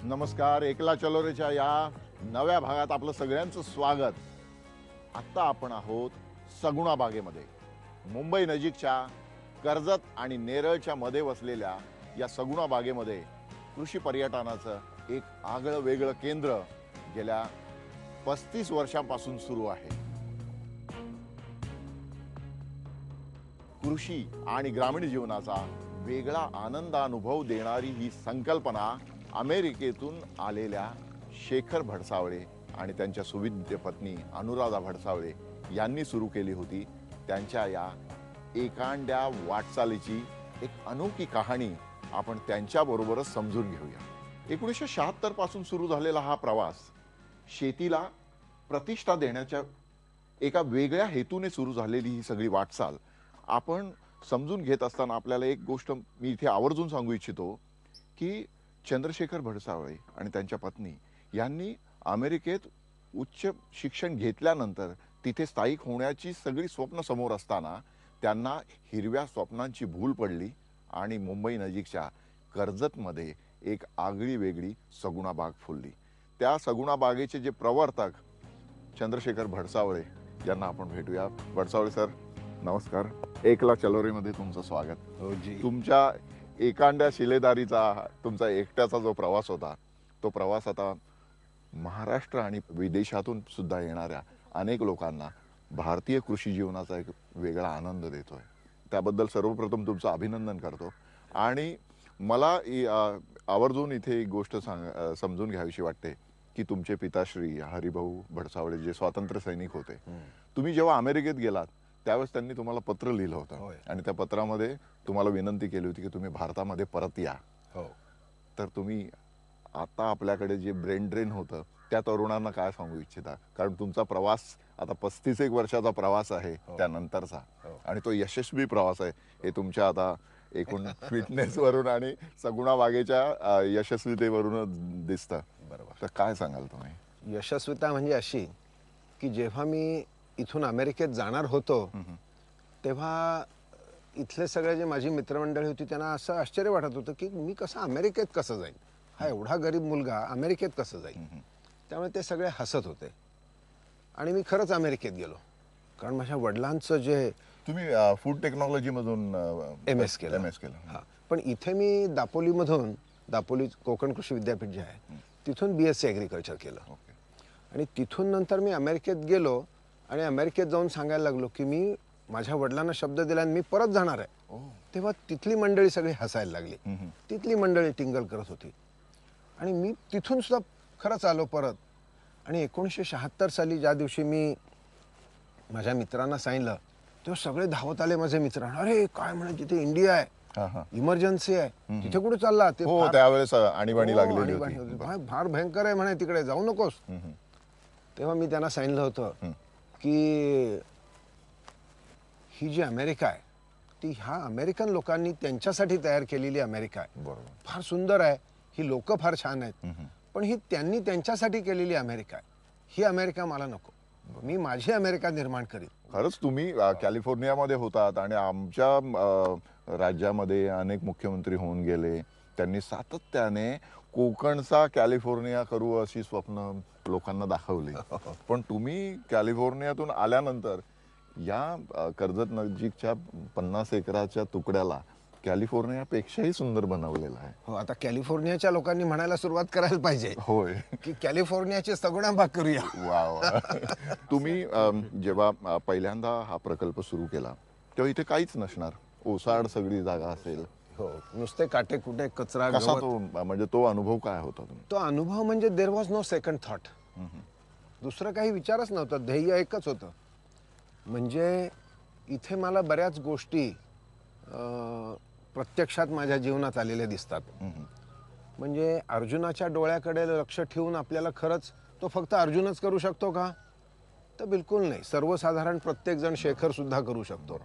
नमस्कार. एकला चलोरेच्या या नव्या भागात आपलं सगळ्यांचं स्वागत. आता आपण आहोत सगुणा बागेमध्ये. मुंबई नजीकच्या कर्जत आणि नेरळच्या मध्ये वसलेल्या या सगुणा बागेमध्ये कृषी पर्यटनाचं एक आगळं वेगळं केंद्र गेल्या 35 वर्षांपासून सुरू आहे. कृषी आणि ग्रामीण जीवनाचा वेगळा आनंदानुभव देणारी ही संकल्पना अमेरिकेतून आलेल्या शेखर भडसावळे आणि त्यांच्या सुविद्य पत्नी अनुराधा भडसावळे यांनी सुरू केली होती. त्यांच्या या एकांड्या वाटचालीची एक अनोखी कहाणी आपण त्यांच्याबरोबरच समजून घेऊया. 1976 पासून सुरू झालेला हा प्रवास शेतीला प्रतिष्ठा देण्याच्या एका वेगळ्या हेतूने सुरू झालेली ही सगळी वाटचाल आपण समजून घेत असताना आपल्याला एक गोष्ट मी इथे आवर्जून सांगू इच्छितो की चंद्रशेखर भडसावळे आणि त्यांच्या पत्नी यांनी अमेरिकेत उच्च शिक्षण घेतल्यानंतर तिथे स्थायिक होण्याची सगळी स्वप्न समोर असताना त्यांना हिरव्या स्वप्नांची भूल पडली आणि मुंबई नजीकच्या कर्जतमध्ये एक आगळी वेगळी सगुणा बाग फुलली. त्या सगुणा बागेचे जे प्रवर्तक चंद्रशेखर भडसावळे यांना आपण भेटूया. भडसावळे सर नमस्कार. एकला चलोरीमध्ये तुमचं स्वागत. हो जी. तुमच्या एकांड्या शिलेदारीचा तुमचा एकट्याचा जो प्रवास होता तो प्रवास आता महाराष्ट्र आणि विदेशातून सुद्धा येणाऱ्या अनेक लोकांना भारतीय कृषी जीवनाचा एक वेगळा आनंद देतोय. त्याबद्दल सर्वप्रथम तुमचं अभिनंदन करतो. आणि मला आवर्जून इथे एक गोष्ट समजून घ्यावीशी वाटते की तुमचे पिताश्री हरिभाऊ भडसावळे जे स्वातंत्र्य सैनिक होते, तुम्ही जेव्हा अमेरिकेत गेलात त्यावेळेस त्यांनी तुम्हाला पत्र लिहिलं होतं आणि त्या पत्रामध्ये तुम्हाला विनंती केली होती की तुम्ही भारतामध्ये परत या. हो. तर तुम्ही आता आपल्याकडे जे ब्रेन ड्रेन होतं त्या तरुणांना काय सांगू इच्छिता? कारण तुमचा प्रवास आता 35 वर्षाचा प्रवास आहे त्यानंतरचा आणि तो यशस्वी प्रवास आहे हे तुमच्या आता एकूण फिटनेस वरून आणि सगुणा बागेच्या यशस्वीतेवरून दिसतं. बरोबर. तर काय सांगाल तुम्ही? यशस्वीता म्हणजे अशी की जेव्हा मी इथून अमेरिकेत जाणार होतो तेव्हा इथले सगळे जे माझी मित्रमंडळी होती त्यांना असं आश्चर्य वाटत होतं की मी कसं अमेरिकेत कसं जाईन, हा एवढा गरीब मुलगा अमेरिकेत कसं जाईल. त्यामुळे ते सगळे हसत होते आणि मी खरंच अमेरिकेत गेलो. कारण माझ्या वडिलांचं जे तुम्ही फूड टेक्नॉलॉजी मधून MS केलं. हा, पण इथे मी दापोली कोकण कृषी विद्यापीठ जे आहे तिथून BSc ॲग्रिकल्चर केलं. आणि तिथून नंतर मी अमेरिकेत गेलो आणि अमेरिकेत जाऊन सांगायला लागलो की मी माझ्या वडिलांना शब्द दिला आणि मी परत जाणार आहे. तेव्हा तिथली मंडळी सगळी हसायला लागली. तिथली मंडळी टिंगल करत होती आणि मी तिथून सुद्धा खरंच आलो परत. आणि 1976 साली ज्या दिवशी मी माझ्या मित्रांना सांगितलं तेव्हा सगळे धावत आले माझे मित्र. अरे काय म्हणे तिथे इंडिया आहे, इमर्जन्सी आहे, तिथे कुठे चालला? ते त्यावेळेस आणीबाणी लागलेली होती. फार भयंकर आहे म्हणे, तिकडे जाऊ नकोस. तेव्हा मी त्यांना सांगितलं होतं की ही जी अमेरिका आहे ती ह्या अमेरिकन लोकांनी त्यांच्यासाठी तयार केलेली अमेरिका आहे. बरोबर. फार सुंदर आहे, ही लोक फार छान आहेत, पण ही त्यांनी त्यांच्यासाठी केलेली अमेरिका आहे. ही अमेरिका मला नको, मी माझी अमेरिका निर्माण करीन. खरंच तुम्ही कॅलिफोर्नियामध्ये होतात आणि आमच्या राज्यामध्ये अनेक मुख्यमंत्री होऊन गेले. त्यांनी सातत्याने कोकणचा कॅलिफोर्निया करू अशी स्वप्न लोकांना दाखवली. पण तुम्ही कॅलिफोर्नियातून आल्यानंतर या कर्जत नजीकच्या 50 एकराच्या तुकड्याला कॅलिफोर्नियापेक्षाही सुंदर बनवलेलं आहे. हो, आता कॅलिफोर्नियाच्या लोकांनी म्हणायला सुरुवात करायला पाहिजे होय की कॅलिफोर्नियाची सगुणा बाग करूया. वा. तुम्ही जेव्हा पहिल्यांदा हा प्रकल्प सुरू केला तेव्हा इथे काहीच नसणार, ओसाड सगळी जागा असेल. हो, नुसते काटे कुठे कचरा. कसा तो म्हणजे तो अनुभव काय होता? तो अनुभव म्हणजे there was no second thought. दुसरं काही विचारच नव्हता, ध्येय एकच होतं. म्हणजे इथे मला बऱ्याच गोष्टी प्रत्यक्षात माझ्या जीवनात आलेल्या दिसतात. म्हणजे अर्जुनाच्या डोळ्याकडे लक्ष ठेवून आपल्याला खरंच तो फक्त अर्जुनच करू शकतो का? तर बिलकुल नाही. सर्वसाधारण प्रत्येक जण, शेखर सुद्धा करू शकतो.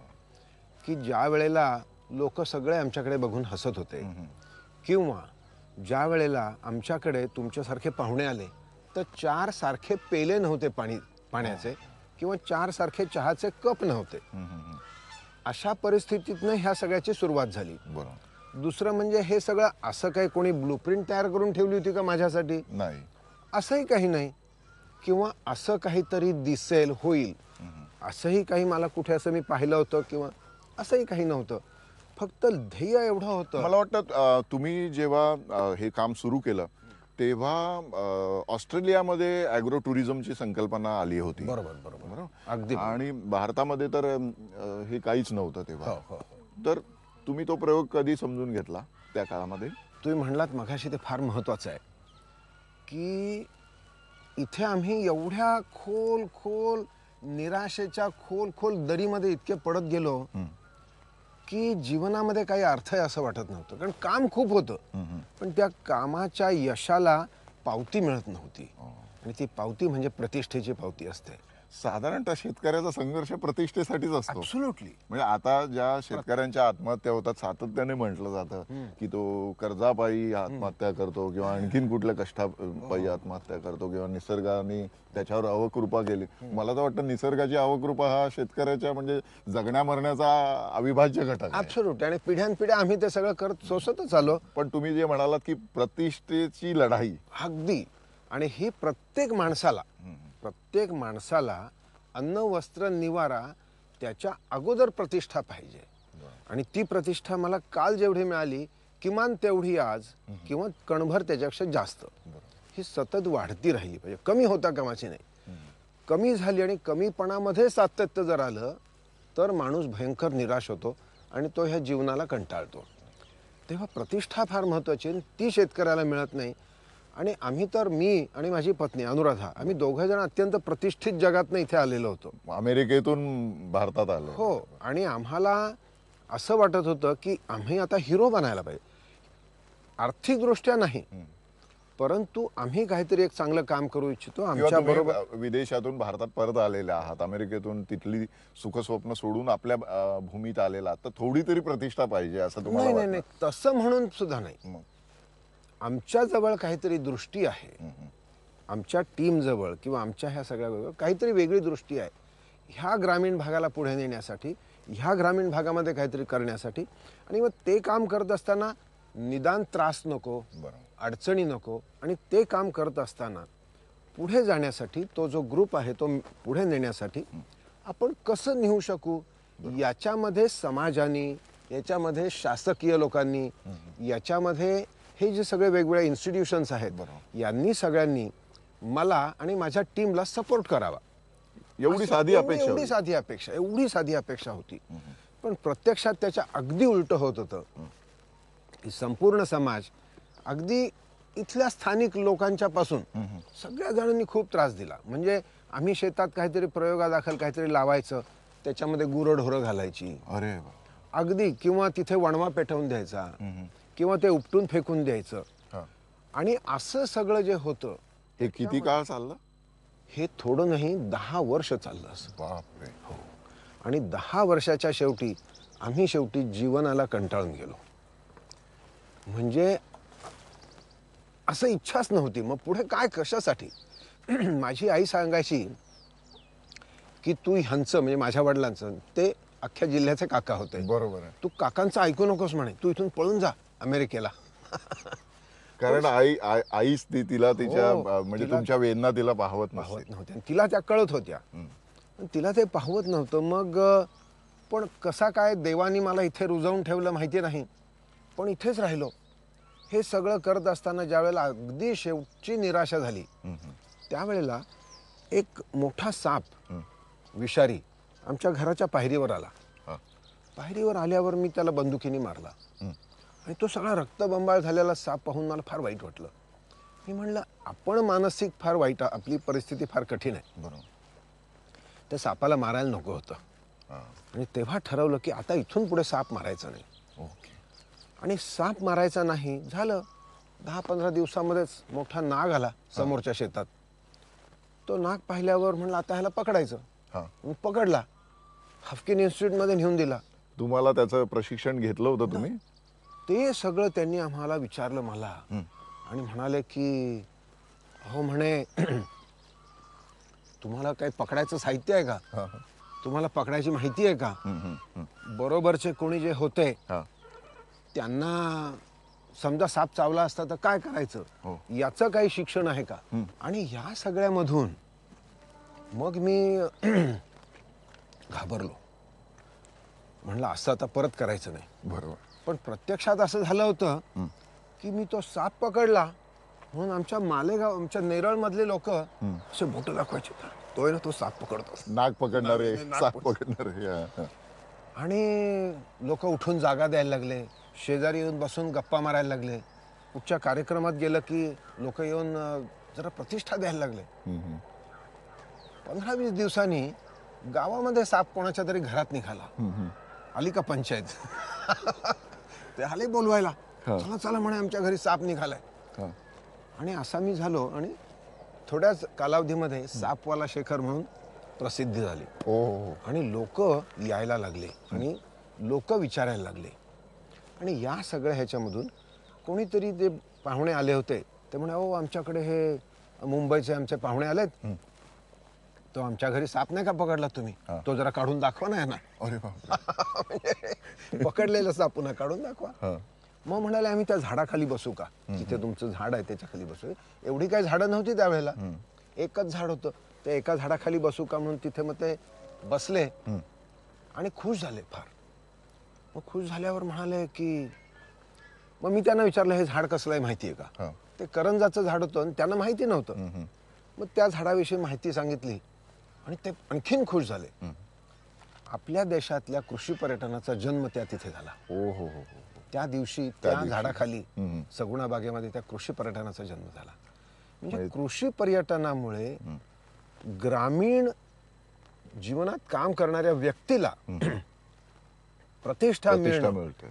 की ज्या वेळेला लोक सगळे आमच्याकडे बघून हसत होते किंवा ज्या वेळेला आमच्याकडे तुमच्यासारखे पाहुणे आले तर 4 सारखे पेले नव्हते पाण्याचे किंवा 4 सारखे चहाचे कप नव्हते, अशा परिस्थितीतनं ह्या सगळ्याची सुरुवात झाली. दुसरं म्हणजे हे सगळं असं काही कोणी ब्लूप्रिंट तयार करून ठेवली होती का माझ्यासाठी? नाही. असंही काही नाही. किंवा असं काहीतरी दिसेल होईल असंही काही मला कुठे असं मी पाहिलं होतं किंवा असंही काही नव्हतं. फक्त ध्येय एवढं होतं. मला वाटतं तुम्ही जेव्हा हे काम सुरू केलं तेव्हा ऑस्ट्रेलियामध्ये ॲग्रो टुरिझमची संकल्पना आली होती. बरोबर बरोबर बरोबर. अगदी आणि भारतामध्ये तर हे काहीच नव्हतं तेव्हा. हो हो. तर तुम्ही तो प्रयोग कधी समजून घेतला त्या काळामध्ये? तुम्ही म्हणलात मगाशी ते फार महत्वाचं आहे की इथे आम्ही एवढ्या खोल खोल निराशेच्या खोल खोल दरीमध्ये इतके पडत गेलो की जीवनामध्ये काही अर्थ आहे असं वाटत नव्हतं. कारण काम खूप होतं पण त्या कामाच्या यशाला पावती मिळत नव्हती. आणि ती पावती म्हणजे प्रतिष्ठेची पावती असते. साधारणतः शेतकऱ्याचा संघर्ष प्रतिष्ठेसाठीच असतो. ॲब्सोल्युटली. म्हणजे आता ज्या शेतकऱ्यांच्या आत्महत्या होतात सातत्याने म्हटलं जातं की तो कर्जापायी आत्महत्या करतो किंवा आणखीन कुठल्या कष्टापायी आत्महत्या करतो किंवा निसर्गाने त्याच्यावर अवकृपा केली. मला तर वाटतं निसर्गाची अवकृपा हा शेतकऱ्याच्या म्हणजे जगण्या मरण्याचा अविभाज्य घटक आहे. ॲब्सोल्युटली. आणि पिढ्यानपिढ्या आम्ही ते सगळं करत सोसतच आलो. पण तुम्ही जे म्हणालात की प्रतिष्ठेची लढाई, अगदी. आणि ही प्रत्येक माणसाला अन्न वस्त्र निवारा त्याच्या अगोदर प्रतिष्ठा पाहिजे. आणि ती प्रतिष्ठा मला काल जेवढी मिळाली किमान तेवढी आज किंवा कणभर त्याच्यापेक्षा जास्त ही सतत वाढती राहिली पाहिजे. कमी होता कामाची नाही. कमी झाली आणि कमीपणामध्ये सातत्य जर आलं तर माणूस भयंकर निराश होतो आणि तो ह्या जीवनाला कंटाळतो. तेव्हा प्रतिष्ठा फार महत्त्वाची आहे. ती शेतकऱ्याला मिळत नाही. आणि आम्ही तर मी आणि माझी पत्नी अनुराधा आम्ही दोघं जण अत्यंत प्रतिष्ठित जगातनं इथे आलेलो होतो. अमेरिकेतून भारतात आलो. हो. आणि आम्हाला असं वाटत होतं की आम्ही आता हिरो बनायला पाहिजे. आर्थिकदृष्ट्या नाही परंतु आम्ही काहीतरी एक चांगलं काम करू इच्छितो. आमच्या बरोबर विदेशातून भारतात परत आलेले आहात, अमेरिकेतून तिथली सुखस्वप्न सोडून आपल्या भूमीत आलेला आहात, तर थोडी तरी प्रतिष्ठा पाहिजे असं तुम्हाला नाही नाही वाटतं? तसं म्हणून सुद्धा नाही. मग आमच्या जवळ काहीतरी दृष्टी आहे. आमच्या टीम जवळ किंवा आमच्या ह्या सगळ्या काहीतरी वेगळी दृष्टी आहे. ह्या ग्रामीण भागाला पुढे नेण्यासाठी, ह्या ग्रामीण भागामध्ये काहीतरी करण्यासाठी. आणि मग ते काम करत असताना निदान त्रास नको, अडचणी नको. आणि ते काम करत असताना पुढे जाण्यासाठी तो जो ग्रुप आहे तो पुढे नेण्यासाठी आपण कसं नेऊ शकू याच्यामध्ये समाजाने, याच्यामध्ये शासकीय लोकांनी, याच्यामध्ये हे जे सगळे वेगवेगळे इन्स्टिट्यूशन्स आहेत यांनी सगळ्यांनी मला आणि माझ्या टीमला सपोर्ट करावा. एवढी साधी अपेक्षा होती. पण प्रत्यक्षात त्याच्या अगदी उलट होत होतं. संपूर्ण समाज अगदी इथल्या स्थानिक लोकांच्या पासून सगळ्या जणांनी खूप त्रास दिला. म्हणजे आम्ही शेतात काहीतरी प्रयोगादाखल काहीतरी लावायचं त्याच्यामध्ये गुरंढोरं घालायची. अरे अगदी. किंवा तिथे वणवा पेटवून द्यायचा किंवा ते उपटून फेकून द्यायचं. आणि असं सगळं जे होतं हे किती काळ चाललं? हे थोडं नाही 10 वर्ष चाललं असं. बापरे. हो. आणि 10 वर्षाच्या शेवटी आम्ही जीवनाला कंटाळून गेलो. म्हणजे असं इच्छाच नव्हती. मग पुढे काय कशासाठी? माझी आई सांगायची की तू ह्यांचं म्हणजे माझ्या वडिलांचं ते अख्ख्या जिल्ह्याचे काका होते. बरोबर आहे. तू काकांचं ऐकू नकोस म्हणे, तू इथून पळून जा अमेरिकेला. कारण आईच तिला तिच्या म्हणजे तुमच्या वेदना तिला पाहत नव्हत्या. तिला त्या कळत होत्या पण तिला ते पाहवत नव्हतं. मग पण कसा काय देवानी मला इथे रुजवून ठेवलं माहिती नाही. पण इथेच राहिलो. हे सगळं करत असताना ज्या वेळेला अगदी शेवटची निराशा झाली त्यावेळेला एक मोठा साप विषारी आमच्या घराच्या पायरीवर आला. पायरीवर आल्यावर मी त्याला बंदुकीने मारला आणि तो सगळा रक्तबंबाळ झालेला साप पाहून मला फार वाईट वाटलं. मी म्हणलं आपण मानसिक फार वाईट, आपली परिस्थिती फार कठीण आहे. बरोबर. त्या सापाला मारायला नको होतं. आणि तेव्हा ठरवलं की आता इथून पुढे साप मारायचा नाही. आणि साप मारायचा नाही झालं. 10-15 दिवसामध्येच मोठा नाग आला समोरच्या शेतात. तो नाग पाहिल्यावर म्हणलं आता ह्याला पकडायचं. पकडला, हाफकिन इन्स्टिट्यूटमध्ये नेऊन दिला. तुम्हाला त्याचं प्रशिक्षण घेतलं होतं तुम्ही? ते सगळं त्यांनी आम्हाला विचारलं मला आणि म्हणाले की हो म्हणे तुम्हाला काही पकडायचं साहित्य आहे का? तुम्हाला पकडायची माहिती आहे का? बरोबरचे कोणी जे होते त्यांना समजा साप चावला असता तर काय करायचं, हो. याचं काही शिक्षण आहे का? आणि या सगळ्यामधून मग मी घाबरलो. म्हणलं असं आता परत करायचं नाही. बरोबर. पण प्रत्यक्षात असं झालं होतं की मी तो साप पकडला म्हणून आमच्या मालेगाव, आमच्या नेरळ मधले लोक असे बोट दाखवायचे, तो आहे ना तो साप पकडतो, नाग पकडणारे, नाग साप पकडणारे. हा. आणि लोक उठून जागा द्यायला लागले, शेजारी येऊन बसून गप्पा मारायला लागले. कुठच्या कार्यक्रमात गेलं की लोक येऊन जरा प्रतिष्ठा द्यायला लागले. 15-20 दिवसांनी गावामध्ये साप कोणाच्या तरी घरात निघाला. आली का पंचायत? ते आले बोलवायला, चला चला म्हणे आमच्या घरी साप निघालाय. हा. आणि असा मी झालो आणि थोड्याच कालावधीमध्ये सापवाला शेखर म्हणून प्रसिद्धी झाली. हो. आणि लोक यायला लागले आणि लोक विचारायला लागले. आणि या सगळ्या ह्याच्यामधून कोणीतरी ते पाहुणे आले होते, ते म्हणे हो आमच्याकडे हे मुंबईचे आमचे पाहुणे आलेत, तो आमच्या घरी साप नाही का पकडला तुम्ही, तो जरा काढून दाखवा ना यांना. अरे बापरे. पकडलेलं साप पुन्हा काढून दाखवा. हा. मग म्हणाले आम्ही त्या झाडाखाली बसू का, जिथे तुमचं झाड आहे त्याच्या खाली बसू. एवढी काही झाडं नव्हती त्यावेळेला, एकच झाड होतं. ते एका झाडाखाली बसू का म्हणून तिथे मग ते बसले आणि खुश झाले फार. मग खुश झाल्यावर म्हणाले की, मग मी त्यांना विचारलं हे झाड कसलं आहे माहिती आहे का? ते करंजाचं झाड होतं आणि त्यांना माहिती नव्हतं. मग त्या झाडाविषयी माहिती सांगितली आणि ते आणखीन खुश झाले. आपल्या देशातल्या कृषी पर्यटनाचा जन्म त्या तिथे झाला. हो. त्या दिवशी त्या झाडाखाली सगुणा बागेमध्ये त्या कृषी पर्यटनाचा जन्म झाला. म्हणजे कृषी पर्यटनामुळे ग्रामीण जीवनात काम करणाऱ्या व्यक्तीला प्रतिष्ठा मिळते,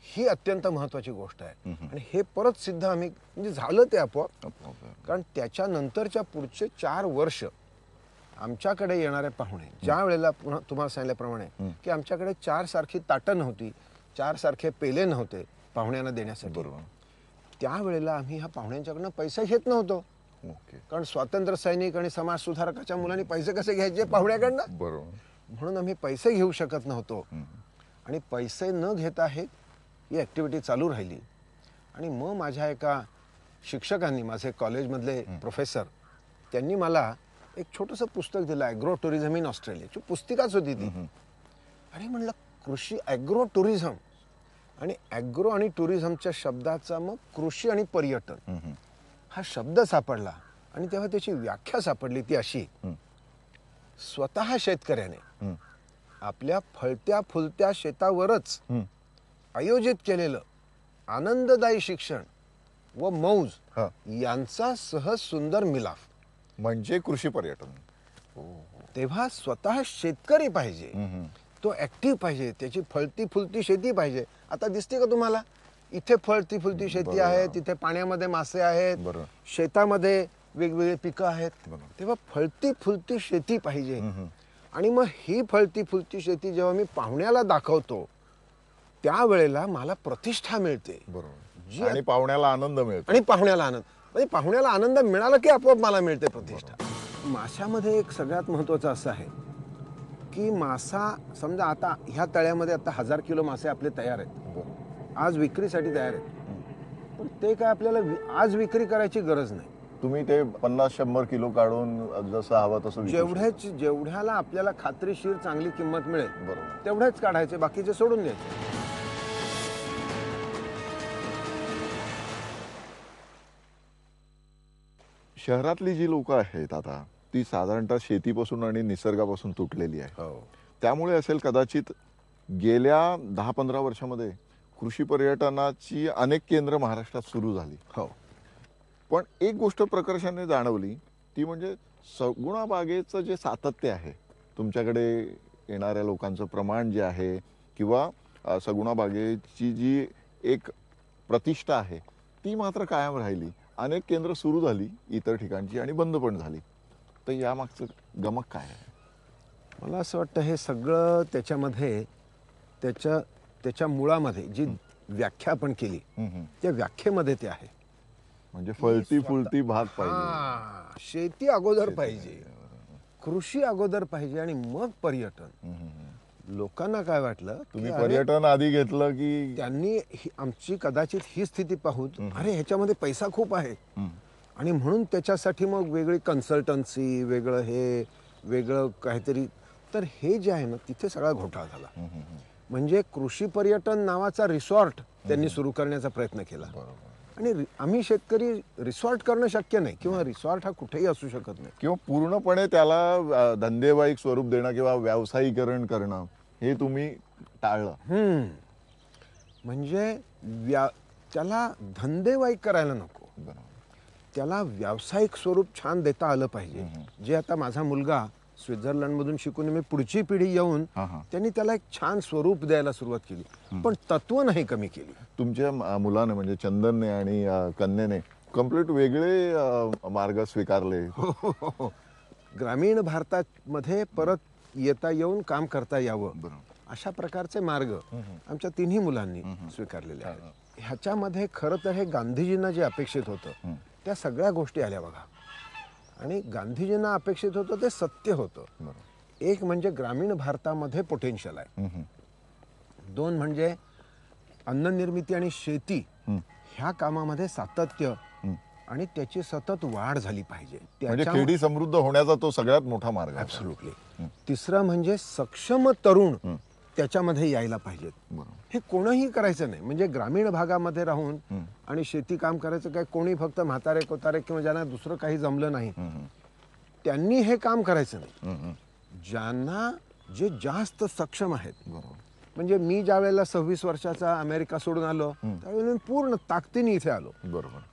ही अत्यंत महत्वाची गोष्ट आहे. आणि हे परत सिद्ध आम्ही म्हणजे झालं ते आपोआप. कारण त्याच्यानंतरच्या पुढचे 4 वर्ष आमच्याकडे येणारे पाहुणे, ज्या वेळेला पुन्हा तुम्हाला सांगितल्याप्रमाणे की आमच्याकडे 4 सारखी ताटं नव्हती, 4 सारखे पेले नव्हते पाहुण्यांना देण्यासाठी, त्यावेळेला आम्ही ह्या पाहुण्यांच्याकडनं पैसे घेत नव्हतो. कारण स्वातंत्र्य सैनिक आणि समाज सुधारकाच्या मुलांनी पैसे कसे घ्यायचे पाहुण्याकडनं, बरोबर. म्हणून आम्ही पैसे घेऊ शकत नव्हतो. आणि पैसे न घेता ही ऍक्टिव्हिटी चालू राहिली. आणि मग माझ्या एका शिक्षकांनी, माझे कॉलेजमधले प्रोफेसर, त्यांनी मला एक छोटंसं पुस्तक दिलं, ॲग्रो टुरिझम इन ऑस्ट्रेलियाची पुस्तिकाच होती ती. आणि म्हणलं कृषी ॲग्रो टुरिझम, आणि ॲग्रो आणि टुरिझमच्या शब्दाचा मग कृषी आणि पर्यटन हा शब्द सापडला. आणि तेव्हा त्याची व्याख्या सापडली ती अशी, स्वतः शेतकऱ्याने आपल्या फळत्या फुलत्या शेतावरच आयोजित केलेलं आनंददायी शिक्षण व मौज यांचा सहज सुंदर मिलाफ म्हणजे कृषी पर्यटन. तेव्हा स्वतः शेतकरी पाहिजे, तो ऍक्टिव्ह पाहिजे, त्याची फळती फुलती शेती पाहिजे. आता दिसते का तुम्हाला, इथे फळती फुलती शेती आहे, तिथे पाण्यामध्ये मासे आहेत, शेतामध्ये वेगवेगळे पिकं आहेत. तेव्हा फळती फुलती शेती पाहिजे. आणि मग ही फळती फुलती शेती जेव्हा मी पाहुण्याला दाखवतो त्यावेळेला मला प्रतिष्ठा मिळते. बरोबर. आणि पाहुण्याला आनंद मिळतो. आणि पाहुण्याला आनंद, म्हणजे पाहुण्याला आनंद मिळाला की आपोआप मला मिळते प्रतिष्ठा. माशामध्ये एक सगळ्यात महत्वाचं असं आहे की मासा, समजा आता ह्या तळ्यामध्ये आता 1000 किलो मासे आपले तयार आहेत, आज विक्रीसाठी तयार आहेत. पण ते काय आपल्याला आज विक्री करायची गरज नाही. तुम्ही ते 50-100 किलो काढून जसं हवं तसं जेवढ्याला आपल्याला खात्रीशीर चांगली किंमत मिळेल, बरोबर, तेवढेच काढायचे, बाकीचे सोडून द्यायचे. शहरातली जी लोक आहेत आता, ती साधारणतः शेतीपासून आणि निसर्गापासून तुटलेली आहे. त्यामुळे असेल कदाचित गेल्या 10-15 वर्षामध्ये कृषी पर्यटनाची अनेक केंद्र महाराष्ट्रात सुरू झाली. पण एक गोष्ट प्रकर्षाने जाणवली, ती म्हणजे सगुणा बागेचं जे सातत्य आहे, तुमच्याकडे येणाऱ्या लोकांचं प्रमाण जे आहे, किंवा सगुणा बागेची जी एक प्रतिष्ठा आहे ती मात्र कायम राहिली. अनेक केंद्र सुरू झाली इतर ठिकाणची आणि बंद पण झाली. तर यामागचं गमक काय आहे? मला असं वाटतं हे सगळं त्याच्यामध्ये त्याच्या मुळामध्ये जी व्याख्या आपण केली त्या व्याख्येमध्ये ते आहे. म्हणजे फळती फुलती भाग पाहिजे, शेती अगोदर पाहिजे, कृषी अगोदर पाहिजे आणि मग पर्यटन. लोकांना काय वाटलं की तुम्ही अरे, पर्यटन आधी घेतलं की त्यांनी आमची कदाचित ही स्थिती पाहून अरे ह्याच्यामध्ये पैसा खूप आहे आणि म्हणून त्याच्यासाठी मग वेगळी कन्सल्टन्सी, वेगळं हे, वेगळं काहीतरी. तर हे जे आहे ना, तिथे सगळा घोटाळा झाला. म्हणजे कृषी पर्यटन नावाचा रिसॉर्ट त्यांनी सुरू करण्याचा प्रयत्न केला. आणि आम्ही शेतकरी रिसॉर्ट करणं शक्य नाही, किंवा रिसॉर्ट हा कुठेही असू शकत नाही. किंवा पूर्णपणे त्याला धंदेवाईक स्वरूप देणं किंवा व्यावसायीकरण करणं हे तुम्ही टाळलं. म्हणजे त्याला धंदेवाईक करायला नको, बरोबर. त्याला व्यावसायिक स्वरूप छान देता आलं पाहिजे. जे आता माझा मुलगा स्वित्झर्लंडमधून शिकून मी पुढची पिढी येऊन त्यांनी त्याला एक छान स्वरूप द्यायला सुरुवात केली, पण तत्व नाही कमी केली. तुमच्या मुलाने म्हणजे चंदनने आणि कन्येने कम्प्लीट वेगळे मार्ग स्वीकारले. ग्रामीण भारतामध्ये परत येता येऊन काम करता यावं, बरोबर. अशा प्रकारचे मार्ग आमच्या तिन्ही मुलांनी स्वीकारलेले आहेत. ह्याच्यामध्ये खरं तर हे गांधीजींना जे अपेक्षित होतं त्या सगळ्या गोष्टी आल्या बघा. आणि गांधीजींना अपेक्षित होतं ते सत्य होतं. एक म्हणजे ग्रामीण भारतामध्ये पोटेन्शियल आहे, दोन म्हणजे अन्न निर्मिती आणि शेती ह्या कामामध्ये सातत्य आणि त्याची सतत वाढ झाली पाहिजे. म्हणजे खेडी समृद्ध होण्याचा तो सगळ्यात मोठा मार्ग आहे. ॲब्सोल्युटली. तिसरं म्हणजे सक्षम तरुण त्याच्यामध्ये यायला पाहिजेत. हे कोणीही करायचं नाही. म्हणजे ग्रामीण भागामध्ये राहून आणि शेती काम करायचं काय, कोणी फक्त म्हातारे कोतारे किंवा ज्यांना दुसरं काही जमलं नाही त्यांनी हे काम करायचं नाही. ज्यांना जे जास्त सक्षम आहेत, म्हणजे मी ज्या वेळेला 26 वर्षाचा अमेरिका सोडून आलो त्यावेळेला मी पूर्ण ताकदीने इथे आलो,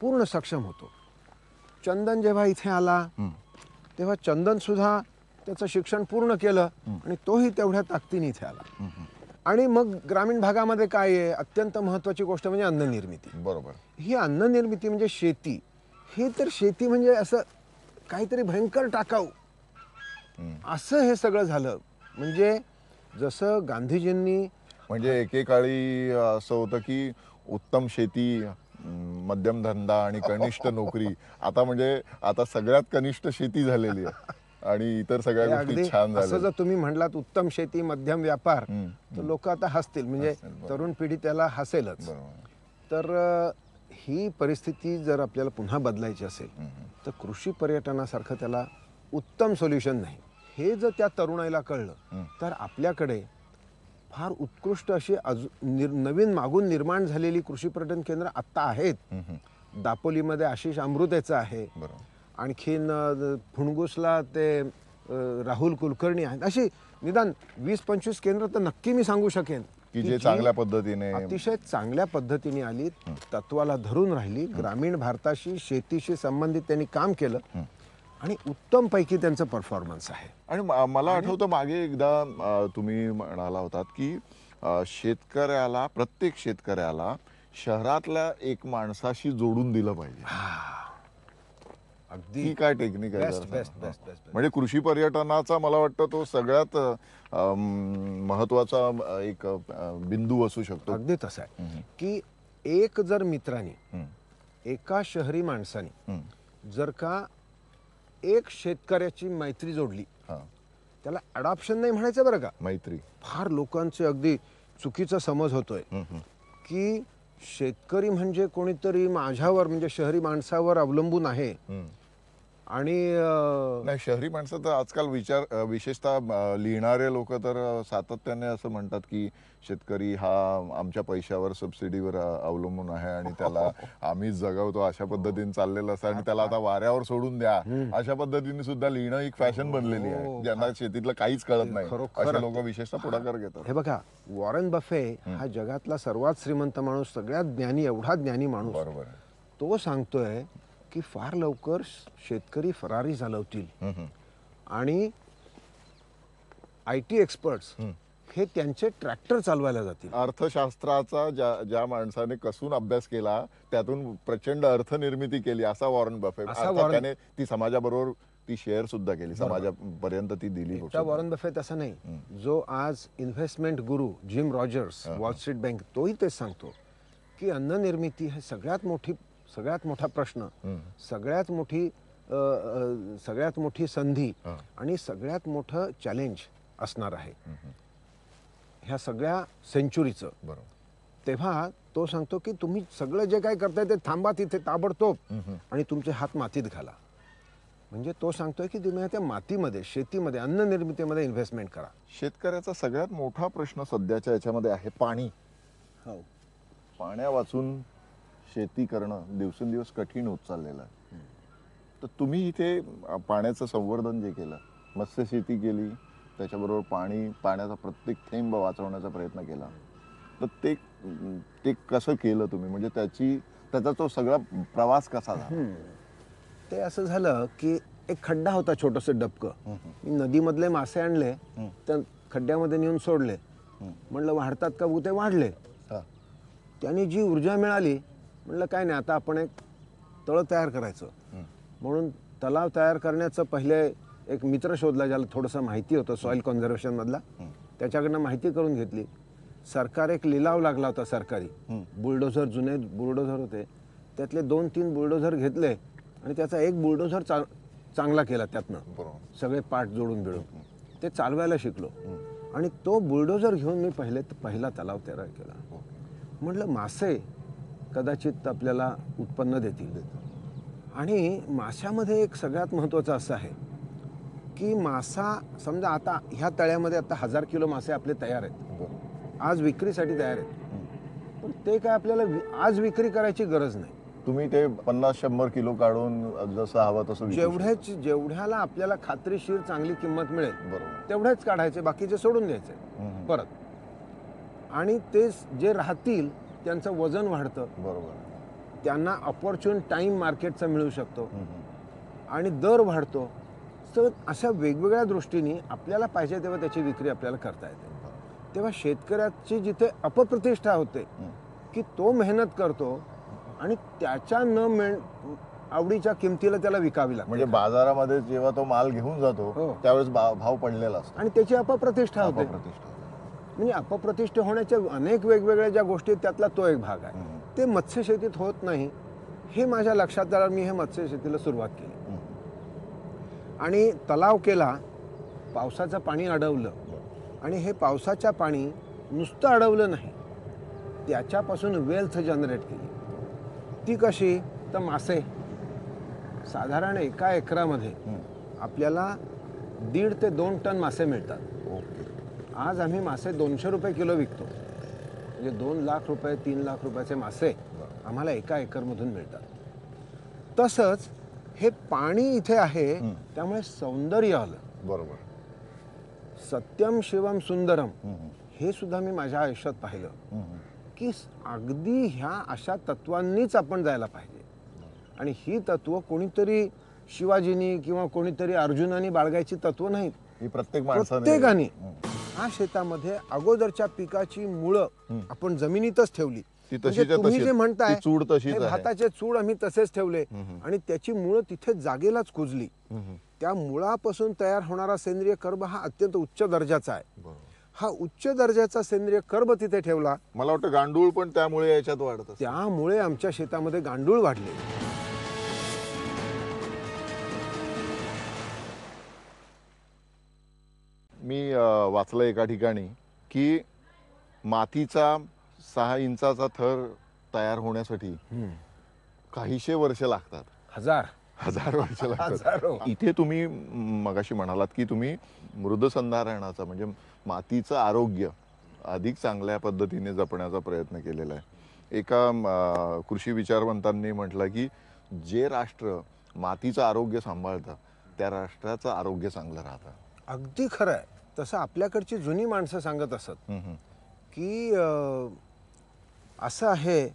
पूर्ण सक्षम होतो. चंदन जेव्हा इथे आला तेव्हा चंदन सुद्धा त्याचं शिक्षण पूर्ण केलं आणि तोही तेवढ्या ताकदीने इथे आला. आणि मग ग्रामीण भागामध्ये काय आहे, अत्यंत महत्वाची गोष्ट म्हणजे अन्न निर्मिती. बरोबर. ही अन्न निर्मिती म्हणजे शेती. हे तर शेती म्हणजे असं काहीतरी भयंकर टाकाऊ असं हे सगळं झालं. म्हणजे जसं गांधीजींनी म्हणजे एकेकाळी असं होतं की उत्तम शेती, मध्यम धंदा आणि कनिष्ठ नोकरी. आता म्हणजे आता सगळ्यात कनिष्ठ शेती झालेली आहे आणि इतर सगळ्या गोष्टी छान असं झाल्या. जर तुम्ही म्हणलात उत्तम शेती मध्यम व्यापार तर लोक आता हसतील, म्हणजे तरुण पिढी त्याला हसेलच. तर ही परिस्थिती जर आपल्याला पुन्हा बदलायची असेल तर कृषी पर्यटनासारखं त्याला उत्तम सोल्युशन नाही. हे जर त्या तरुणाईला कळलं तर आपल्याकडे फार उत्कृष्ट अशी नवीन मागून निर्माण झालेली कृषी पर्यटन केंद्र आत्ता आहेत. दापोलीमध्ये आशिष अमृतेचं आहे, आणखीन फुणगुसला ते राहुल कुलकर्णी आहेत. अशी निदान 20-25 केंद्र तर नक्की मी सांगू शकेन की जे चांगल्या पद्धतीने, अतिशय चांगल्या पद्धतीने आली, तत्वाला धरून राहिली, ग्रामीण भारताशी शेतीशी संबंधित त्यांनी काम केलं आणि उत्तम पैकी त्यांचं परफॉर्मन्स आहे. आणि मला आठवतं मागे एकदा तुम्ही म्हणाला होतात की शेतकऱ्याला, प्रत्येक शेतकऱ्याला शहरातल्या एक माणसाशी जोडून दिलं पाहिजे. अगदी ही काय टेक्निक आहे? Best best best best. म्हणजे कृषी पर्यटनाचा मला वाटतं तो सगळ्यात महत्वाचा एक बिंदू असू शकतो. अगदी तसं आहे की एक जर मित्राने, एका शहरी माणसाने जर का एक शेतकऱ्याची मैत्री जोडली, त्याला अडॉप्शन नाही म्हणायचं बरं का, मैत्री. फार लोकांचे अगदी चुकीचा समज होतोय की शेतकरी म्हणजे कोणीतरी माझ्यावर, म्हणजे शहरी माणसावर अवलंबून आहे. आणि नाही, शहरी माणसं तर आजकाल विशेषतः लिहिणारे लोक तर सातत्याने असं म्हणतात की शेतकरी हा आमच्या पैशावर, सबसिडीवर अवलंबून आहे आणि त्याला आम्हीच जगवतो अशा पद्धतीने चाललेलं असं, आणि त्याला आता वाऱ्यावर सोडून द्या अशा पद्धतीने सुद्धा लिहिणं एक फॅशन बनलेली आहे. ज्यांना शेतीतलं काहीच कळत नाही असे लोक विशेषतः पुढाकार घेतात. हे बघा, वॉरेन बफे हा जगातला सर्वात श्रीमंत माणूस, सगळ्यात ज्ञानी, एवढा ज्ञानी माणूस, बरोबर, तो सांगतोय की फार लवकर शेतकरी फरारी चालवतील आणि IT एक्सपर्ट्स हे त्यांचे ट्रॅक्टर चालवायला जातील. अर्थशास्त्राचा ज्या माणसाने कसून अभ्यास केला त्यातून प्रचंड अर्थनिर्मिती केली असा वॉरेन बफे, त्याने ती समाजाबरोबर ती शेअर सुद्धा केली, समाजापर्यंत ती दिली. वॉरेन बफेट असं नाही, जो आज इन्व्हेस्टमेंट गुरु gym Rogers, wall street bank, तोही तेच सांगतो की अन्न निर्मिती हे सगळ्यात मोठा प्रश्न, सगळ्यात मोठी संधी आणि सगळ्यात मोठं चॅलेंज असणार आहे. ह्या सगळ्या सेंचुरीचं. बरोबर. तेव्हा तो सांगतो की तुम्ही सगळं जे काय करताय ते थांबा तिथे ताबडतोब आणि तुमचे हात मातीत घाला. म्हणजे तो सांगतोय की तुम्ही त्या मातीमध्ये, शेतीमध्ये, अन्न निर्मितीमध्ये इन्व्हेस्टमेंट करा. शेतकऱ्याचा सगळ्यात मोठा प्रश्न सध्याच्या याच्यामध्ये आहे पाणी. हो. पाण्यावाचून शेती करणं दिवसेंदिवस कठीण होत चाललेलं आहे. तर तुम्ही इथे पाण्याचं संवर्धन जे केलं, मत्स्यशेती केली, त्याच्याबरोबर पाण्याचा प्रत्येक थेंब वाचवण्याचा प्रयत्न केला, तर ते कसं केलं तुम्ही? म्हणजे त्याचा तो सगळा प्रवास कसा झाला? ते असं झालं की एक खड्डा होता, छोटंसं डबकं. मी नदीमधले मासे आणले, त्या खड्ड्यामध्ये नेऊन सोडले. म्हणलं वाढतात का? ते वाढले. त्यांनी जी ऊर्जा मिळाली, म्हणलं काय नाही, आता आपण एक तळ तयार करायचं. म्हणून तलाव तयार करण्याचं पहिले एक मित्र शोधला, ज्याला थोडंसं माहिती होतं सॉईल कॉन्झर्वेशन मधला. त्याच्याकडनं माहिती करून घेतली. सरकार एक लिलाव लागला होता सरकारी. बुलडोझर, जुने बुलडोझर होते, त्यातले 2-3 बुलडोझर घेतले आणि त्याचा एक बुलडोझर चांगला केला त्यातनं, सगळे पार्ट जोडून बिळून ते चालवायला शिकलो. आणि तो बुलडोझर घेऊन मी पहिला तलाव तयार केला. म्हटलं मासे कदाचित आपल्याला उत्पन्न देतील. आणि माशामध्ये एक सगळ्यात महत्त्वाचं असं आहे की मासा, समजा आता ह्या तळ्यामध्ये आता 1000 किलो मासे आपले तयार आहेत, आज विक्रीसाठी तयार आहेत. पण ते काय आपल्याला आज विक्री करायची गरज नाही. तुम्ही ते 50-100 किलो काढून जसं हवं तसं जेवढ्याला आपल्याला खात्रीशीर चांगली किंमत मिळेल, बरोबर, तेवढेच काढायचे, बाकीचे सोडून द्यायचे परत. आणि ते जे राहतील त्यांचं वजन वाढतं. बरोबर. त्यांना अपॉर्च्युन टाइम मार्केटचा मिळू शकतो आणि दर वाढतो. तर अशा वेगवेगळ्या दृष्टीने आपल्याला पाहिजे तेव्हा त्याची विक्री आपल्याला करता येते. तेव्हा शेतकऱ्याची जिथे अपप्रतिष्ठा होते की तो मेहनत करतो आणि त्याच्या आवडीच्या किमतीला त्याला विकावी लागते. म्हणजे बाजारामध्ये जेव्हा तो माल घेऊन जातो त्यावेळेस भाव पडलेला असतो आणि त्याची अपप्रतिष्ठा होते. म्हणजे अपप्रतिष्ठा होण्याच्या अनेक वेगवेगळ्या ज्या गोष्टी आहेत त्यातला तो एक भाग आहे. ते मत्स्यशेतीत होत नाही हे माझ्या लक्षात आलं. मी हे मत्स्यशेतीला सुरुवात केली आणि तलाव केला. पावसाचं पाणी अडवलं आणि हे पावसाच्या पाणी नुसतं अडवलं नाही, त्याच्यापासून वेल्थ जनरेट केली. ती कशी? तर मासे साधारण एका एकरामध्ये आपल्याला 1.5 ते 2 टन मासे मिळतात. आज आम्ही मासे 200 रुपये किलो विकतो. म्हणजे 2 लाख रुपये 3 लाख रुपयाचे मासे आम्हाला एका एकरमधून मिळतात. तसंच हे पाणी इथे आहे त्यामुळे सौंदर्य आलं. बरोबर. सत्यम शिवम सुंदरम हे सुद्धा मी माझ्या आयुष्यात पाहिलं की अगदी ह्या अशा तत्वांनीच आपण जायला पाहिजे. आणि ही तत्व कोणीतरी शिवाजींनी किंवा कोणीतरी अर्जुनानी बाळगायची तत्व नाहीत. ही प्रत्येकाने ह्या शेतामध्ये अगोदरच्या पिकाची मुळं आपण जमिनीतच ठेवली. म्हणजे तुम्ही जे म्हणताय चूड तशीच, भाताचे चूड आम्ही तसेच ठेवले आणि त्याची मुळं तिथे जागेलाच कुजली. त्या मुळापासून तयार होणारा सेंद्रिय कर्ब हा अत्यंत उच्च दर्जाचा आहे. हा उच्च दर्जाचा सेंद्रिय कर्ब तिथे ठेवला. मला वाटतं गांडूळ पण त्यामुळे याच्यात वाढत. त्यामुळे आमच्या शेतामध्ये गांडूळ वाढले. मी वाचलं एका ठिकाणी की मातीचा 6 इंचाचा थर तयार होण्यासाठी काहीशे वर्ष लागतात. हजार वर्ष लागतात. इथे तुम्ही मगाशी म्हणालात की तुम्ही मृदसंधारणाचा म्हणजे मातीचं आरोग्य अधिक चांगल्या पद्धतीने जपण्याचा प्रयत्न केलेला आहे. एका कृषी विचारवंतांनी म्हटलं की जे राष्ट्र मातीचं आरोग्य सांभाळतं त्या राष्ट्राचं आरोग्य चांगलं राहतं. अगदी खरं आहे. तसं आपल्याकडची जुनी माणसं सांगत असत की असं आहे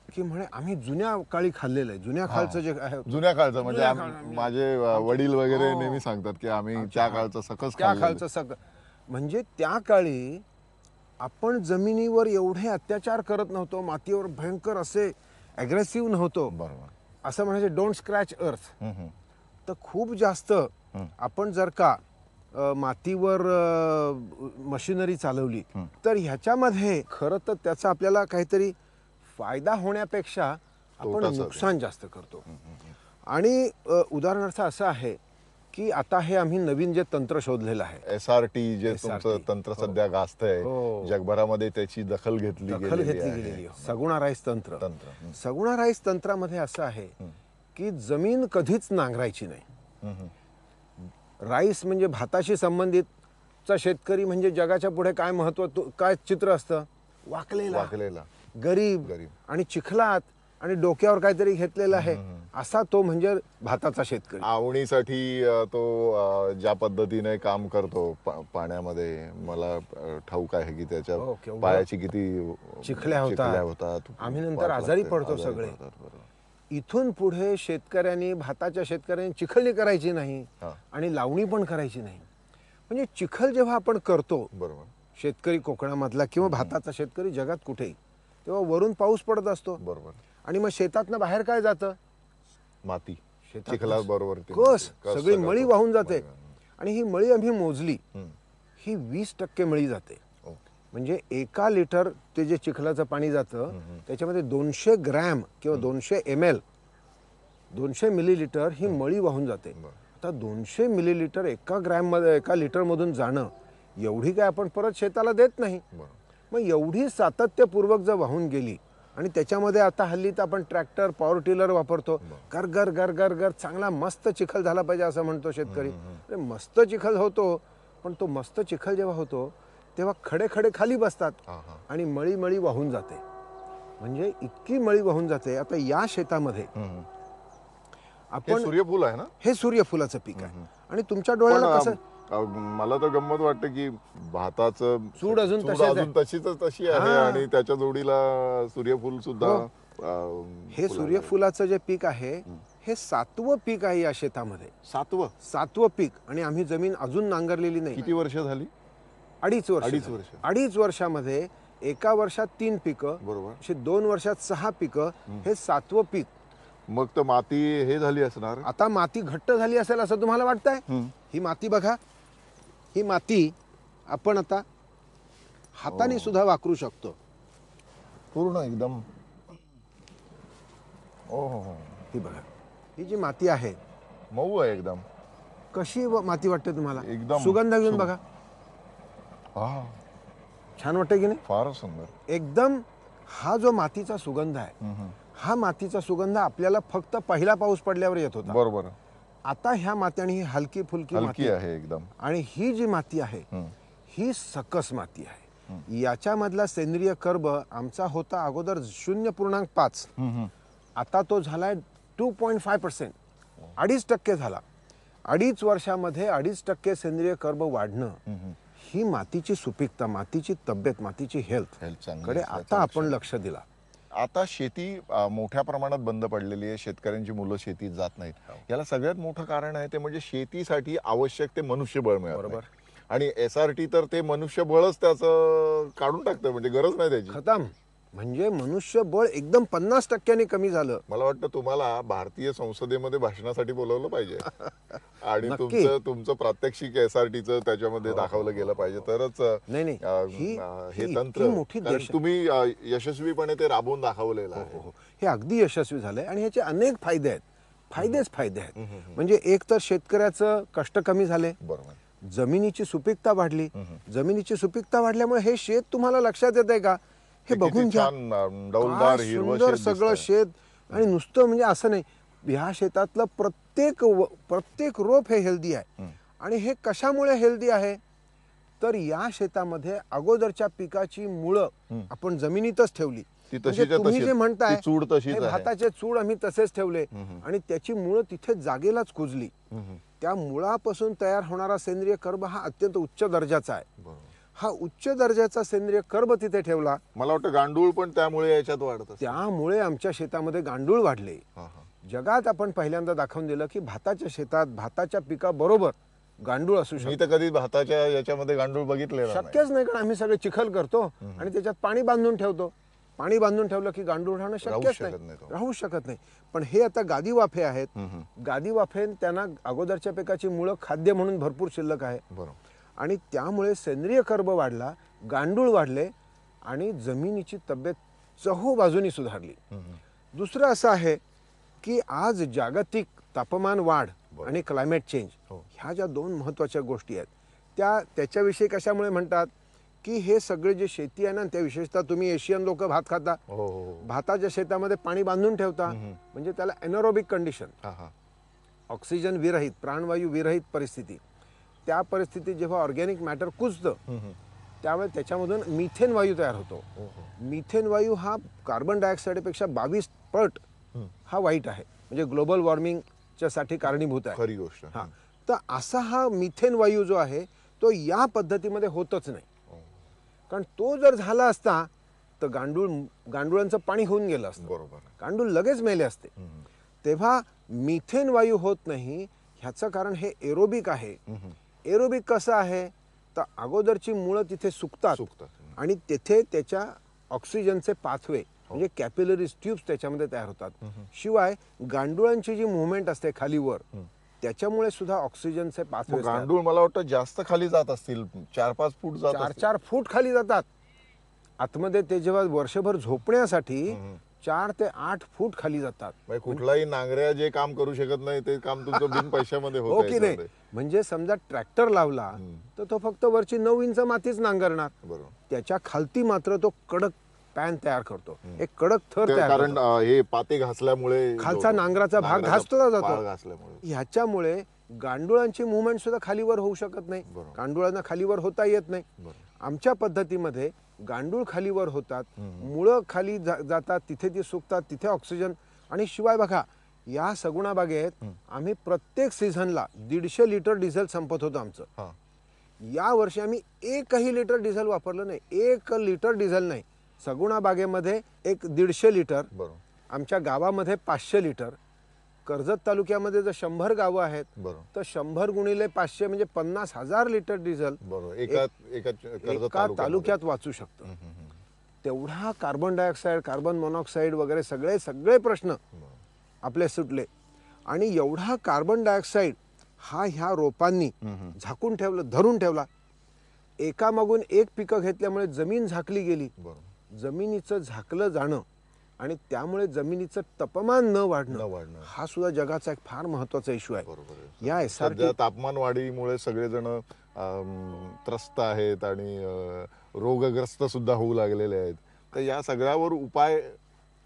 की म्हणे आम्ही जुन्या काळी खाल्लेलं आहे. जुन्या काळचं जे आहे, जुन्या काळचं म्हणजे माझे वडील वगैरे नेहमी सांगतात की आम्ही त्या काळचं सकस म्हणजे त्या काळी आपण जमिनीवर एवढे अत्याचार करत नव्हतो, मातीवर भयंकर असे अग्रेसिव्ह नव्हतो. बरोबर. असं म्हणायचे डोंट स्क्रॅच अर्थ. तर खूप जास्त आपण जर का मातीवर मशिनरी चालवली तर ह्याच्यामध्ये खरं तर त्याचा आपल्याला काहीतरी फायदा होण्यापेक्षा आपण नुकसान जास्त करतो. आणि उदाहरणार्थ असं आहे की आता हे आम्ही नवीन जे तंत्र शोधलेलं आहे, SRT जे SRT. तुमचं तंत्र सध्या गाजतंय, हो. जगभरामध्ये त्याची दखल घेतली गेलेली आहे. सगुणा राईस तंत्र. तंत्र. सगुणा राईस तंत्रामध्ये असं आहे की जमीन कधीच नांगरायची नाही. राईस म्हणजे भाताशी संबंधितचा शेतकरी म्हणजे जगाच्या पुढे काय महत्व, काय चित्र असतं, वाकलेला, गरीब आणि चिखलात आणि डोक्यावर काहीतरी घेतलेलं आहे, असा तो म्हणजे भाताचा शेतकरी. आवणीसाठी तो ज्या पद्धतीने काम करतो पाण्यामध्ये, मला ठाऊक आहे की त्याच्या पायाची किती चिखल्या होतात. आम्ही नंतर आजारी पडतो सगळे. इथून पुढे भाताच्या शेतकऱ्यांनी चिखलणी करायची नाही आणि लावणी पण करायची नाही. म्हणजे चिखल जेव्हा आपण करतो, बरोबर, शेतकरी कोकणामधला किंवा भाताचा शेतकरी जगात कुठेही, तेव्हा वरून पाऊस पडत असतो, बरोबर, आणि मग शेतातनं बाहेर काय जातं, माती, चिखला बरोबर, सगळी मळी वाहून जाते. आणि ही मळी आम्ही मोजली, ही 20% मळी जाते. म्हणजे 1 लिटर ते जे चिखलाचं पाणी जातं त्याच्यामध्ये 200 ग्रॅम किंवा 200 ml 200 मिलीलिटर ही मळी वाहून जाते. आता 200 मिलीलिटर 1 लिटर मधून जाणं, एवढी काय आपण परत शेताला देत नाही. मग एवढी सातत्यपूर्वक जर वाहून गेली, आणि त्याच्यामध्ये आता हल्ली तर आपण ट्रॅक्टर, पॉवर टिलर वापरतो, गर गर गर गर गर चांगला मस्त चिखल झाला पाहिजे असं म्हणतो शेतकरी. मस्त चिखल होतो, पण तो मस्त चिखल जेव्हा होतो तेव्हा खडे खडे खाली बसतात आणि मळी मळी वाहून जाते. म्हणजे इतकी मळी वाहून जाते. आता या शेतामध्ये आपण, सूर्यफूल आहे ना, हे सूर्यफुलाचं पीक आहे. आणि तुमच्या डोळ्याला कसं, मला तर गंमत वाटते की भाताचं चूड अजून तशी आहे आणि त्याच्या जोडीला सूर्यफूल सुद्धा. हे सूर्यफुलाचं जे पीक आहे हे 7वं पीक आहे या शेतामध्ये. 7वं पीक. आणि आम्ही जमीन अजून नांगरलेली नाही. किती वर्ष झाली? 2.5 वर्ष. 2.5 वर्षामध्ये 1 वर्षात 3 पिकं, बरोबर, 2 वर्षात 6 पिकं, हे 7वं पीक. मग तर माती हे झाली असणार, आता माती घट्ट झाली असेल असं तुम्हाला वाटतंय? ही माती बघा, ही माती आपण आता हाताने सुद्धा वाकरू शकतो पूर्ण एकदम. ही बघा, ही जी माती आहे मऊ आहे एकदम. कशी माती वाटते तुम्हाला? एकदम सुगंध घेऊन बघा, छान वाटते की नाही? फार सुंदर एकदम. हा जो मातीचा सुगंध आहे, हा मातीचा सुगंध आपल्याला फक्त पहिला पाऊस पडल्यावर येत होता, बरोबर. आता ह्या माती, आणि ही हलकी फुलकी माती आहे एकदम, आणि ही जी माती आहे ही सकस माती आहे. याच्यामधला सेंद्रिय कर्ब आमचा होता अगोदर 0.5, आता तो झालाय 2.5%, 2.5% झाला. 2.5 वर्षामध्ये 2.5% सेंद्रिय कर्ब वाढणं, ही मातीची सुपीकता, मातीची तब्येत, मातीची हेल्थ कडे आता आपण लक्ष दिला. आता शेती मोठ्या प्रमाणात बंद पडलेली आहे, शेतकऱ्यांची मुलं शेतीत जात नाहीत. याला सगळ्यात मोठं कारण आहे ते म्हणजे शेतीसाठी आवश्यक ते मनुष्यबळ मिळत नाही. आणि SRT तर ते मनुष्यबळच त्याचं काढून टाकतं, म्हणजे गरज नाही त्याची, खतम. म्हणजे मनुष्यबळ एकदम 50% कमी झालं. मला वाटतं तुम्हाला भारतीय संसदेमध्ये भाषणासाठी बोलवलं पाहिजे आणि तुमचं प्रात्यक्षिक SRTचं त्याच्यामध्ये दाखवलं गेलं पाहिजे, तरच हे तंत्र तुम्ही यशस्वीपणे ते राबवून दाखवलेलं आहे. हे अगदी यशस्वी झालंय आणि ह्याचे अनेक फायदे आहेत, फायदे आहेत. म्हणजे एक तर शेतकऱ्याचं कष्ट कमी झाले, बरोबर, जमिनीची सुपीकता वाढली. जमिनीची सुपीकता वाढल्यामुळे हे शेत तुम्हाला लक्षात येत आहे का? हे बघून घ्या, सुंदर सगळं शेत. आणि नुसतं म्हणजे असं नाही, ह्या शेतातलं प्रत्येक रोप हे हेल्दी आहे. आणि हे कशामुळे हेल्दी आहे? तर या शेतामध्ये अगोदरच्या पिकाची मुळं आपण जमिनीतच ठेवली. तुम्ही जे म्हणताय भाताचे चूड आम्ही तसेच ठेवले आणि त्याची मुळं तिथे जागेलाच कुजली. त्या मुळापासून तयार होणारा सेंद्रिय कर्ब हा अत्यंत उच्च दर्जाचा आहे. हा उच्च दर्जाचा सेंद्रिय कर्ब तिथे ठेवला. मला वाटतं गांडूळ पण त्यामुळे याच्यात वाढत, त्यामुळे आमच्या शेतामध्ये गांडूळ वाढले. जगात आपण पहिल्यांदा दाखवून दिलं की भाताच्या शेतात भाताच्या पिकाबरोबर गांडूळ असू शकतो. मी तर कधी भाताच्या याच्यामध्ये गांडूळ बघितले शक्यच नाही, कारण आम्ही सगळे चिखल करतो आणि त्याच्यात पाणी बांधून ठेवतो. पाणी बांधून ठेवलं की गांडूळ राहणं शक्यच नाही, राहू शकत नाही. पण हे आता गादी वाफे आहेत, गादी वाफे त्यांना अगोदरच्या पिकाची मुळं खाद्य म्हणून भरपूर शिल्लक आहे. आणि त्यामुळे सेंद्रिय कर्ब वाढला, गांडूळ वाढले आणि जमिनीची तब्येत चहूबाजूनी सुधारली. दुसरं असं आहे की आज जागतिक तापमान वाढ आणि क्लायमेट चेंज ह्या ज्या 2 महत्त्वाच्या गोष्टी आहेत त्याच्याविषयी कशामुळे म्हणतात की हे सगळे जे शेती आहे ना, त्या विशेषतः तुम्ही एशियन लोक भात खाता, भाताच्या शेतामध्ये पाणी बांधून ठेवता, म्हणजे त्याला एनारोबिक कंडिशन, ऑक्सिजन विरहित, प्राणवायू विरहित परिस्थिती. त्या परिस्थितीत जेव्हा ऑर्गॅनिक मॅटर कुजतं त्यामुळे त्याच्यामधून मिथेन वायू तयार होतो. मिथेन वायू हा कार्बन डायऑक्साईडपेक्षा 22 पट हा वाईट आहे, म्हणजे ग्लोबल वॉर्मिंगच्या साठी कारणीभूत आहे. खरी गोष्ट. हा, तर असा हा मिथेन वायू जो आहे तो या पद्धतीमध्ये होतच नाही. कारण तो जर झाला असता तर गांडुळांचं पाणी होऊन गेलं असतं, बरोबर, गांडूळ लगेच मेले असते. तेव्हा मिथेन वायू होत नाही ह्याचं कारण हे एरोबिक आहे. एरोबिक कसं आहे तर अगोदरची मुळं तिथे सुकतात आणि तिथे त्याच्या ऑक्सिजनचे पाथवे म्हणजे कॅपिलरी ट्यूब्स त्याच्यामध्ये तयार होतात. शिवाय गांडुळांची जी मुवमेंट असते खालीवर त्याच्यामुळे सुद्धा ऑक्सिजनचे पाथवे, गांडूळ मला वाटतं जास्त खाली जात असतील, 4-5 फूट जात असतील. 4-4 फूट खाली जातात आतमध्ये. ते जेव्हा वर्षभर झोपण्यासाठी 4 ते 8 फूट खाली जातात. कुठलाही नांगऱ्या जे काम करू शकत नाही ते काम तुमचं बिन पैशामध्ये हो की नाही. म्हणजे समजा ट्रॅक्टर लावला तर तो फक्त वरची 9 इंच मातीच नांगरणार, त्याच्या खालती मात्र तो कडक पॅन तयार करतो, एक कडक थर तयार करतो. कारण हे पाते घासल्यामुळे खालचा नांगराचा भाग घासला जातो. ह्याच्यामुळे गांडुळांची मुवमेंट सुद्धा खालीवर होऊ शकत नाही, गांडुळांना खालीवर होता येत नाही. आमच्या पद्धतीमध्ये गांडूळ खालीवर होतात, मुळं खाली जातात, तिथे ती सुकतात, तिथे ऑक्सिजन. आणि शिवाय बघा या सगुणा बागेत आम्ही प्रत्येक सीझनला 150 लिटर डिझेल संपत होतं आमचं. या वर्षी आम्ही 1ही लिटर डिझेल वापरलं नाही, 1 लिटर डिझेल नाही. सगुणा बागेमध्ये 150 लिटर, आमच्या गावामध्ये 500 लिटर. कर्जत तालुक्यामध्ये जर 100 गावं आहेत तर 100 गुणिले 500 म्हणजे 50,000 लिटर डिझेल एका तालुक्यात वाचू शकतं. तेवढा कार्बन डायऑक्साईड, कार्बन मोनॉक्साईड वगैरे सगळे प्रश्न आपले सुटले. आणि एवढा कार्बन डायऑक्साईड हा ह्या रोपांनी झाकून ठेवलं, धरून ठेवला. एकामागून एक पिकं घेतल्यामुळे जमीन झाकली गेली. जमिनीचं झाकलं जाणं आणि त्यामुळे जमिनीचं तापमान न वाढणं हा सुद्धा जगाचा एक फार महत्वाचा इश्यू आहे. या सध्या तापमान वाढीमुळे सगळेजण त्रस्त आहेत आणि रोगग्रस्त सुद्धा होऊ लागलेले आहेत. तर या सगळ्यावर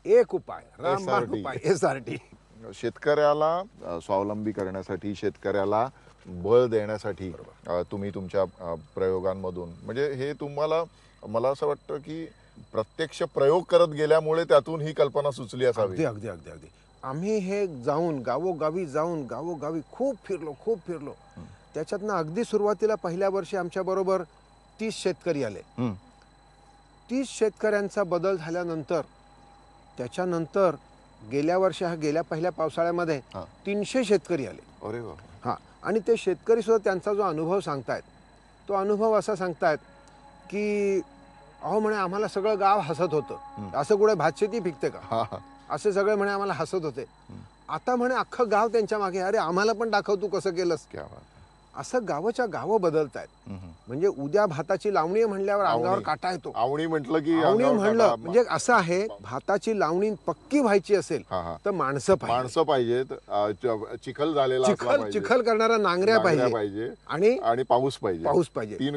एक उपाय रामबाण उपाय, SRT. शेतकऱ्याला स्वावलंबी करण्यासाठी, शेतकऱ्याला बळ देण्यासाठी तुम्ही तुमच्या प्रयोगांमधून, म्हणजे हे तुम्हाला, मला असं वाटतं की प्रत्यक्ष प्रयोग करत गेल्यामुळे त्यातून ही कल्पना सुचली असावी. अगदी अगदी अगदी. आम्ही हे गावोगावी खूप फिरलो. त्याच्यातनं अगदी सुरुवातीला पहिल्या वर्षी आमच्या बरोबर 30 शेतकरी आले. 30 शेतकऱ्यांचा बदल झाल्यानंतर त्याच्यानंतर गेल्या पहिल्या पावसाळ्यामध्ये 300 शेतकरी आले. अरे वा. हा, आणि ते शेतकरी सुद्धा त्यांचा जो अनुभव सांगतायत तो अनुभव असा सांगतायत की अहो म्हणे आम्हाला सगळं गाव हसत होतं, असं कुठे भातशेती पिकते का, असे सगळे म्हणे आम्हाला हसत होते. आता म्हणे अख्खं गाव त्यांच्या मागे, अरे आम्हाला पण दाखव तू कसं केलंस. असं गावाच्या गावं बदलतायत. म्हणजे उद्या भाताची लावणी म्हणल्यावर अंगावर काटा येतो. आवणी म्हणलं म्हणजे असं आहे, भाताची लावणी पक्की व्हायची असेल तर माणसं पाहिजेत, चिखल करणारा नांगऱ्या पाहिजे आणि पाऊस पाहिजे. तीन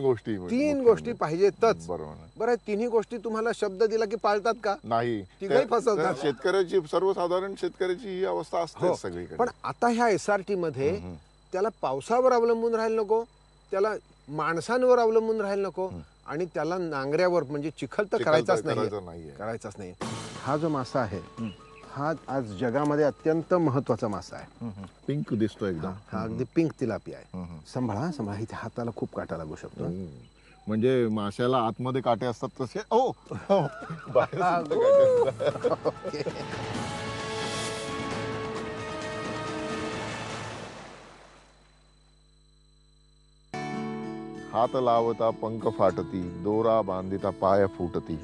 गोष्टी पाहिजेतच. बरं, तिन्ही गोष्टी तुम्हाला शब्द दिला की पाळतात का? नाही, तिघही फसवतात. शेतकऱ्याची, सर्वसाधारण शेतकऱ्याची ही अवस्था असते सगळीकडे. पण आता ह्या SRT मध्ये त्याला पावसावर अवलंबून राहायला नको, त्याला माणसांवर अवलंबून राहायला नको, आणि त्याला नांगऱ्यावर म्हणजे चिखल तर करायचाच नाही. हा जो मासा आहे हा आज जगामध्ये अत्यंत महत्वाचा मासा आहे. पिंक दिसतो एकदम. हा अगदी पिंक तिलापिया आहे. सांभाळा, इथे हाताला खूप काटा लागू शकतो. म्हणजे माशाला आतमध्ये काटे असतात तसे हात लावता पंख फाटती, दोरा बांधिता पाय फुटती,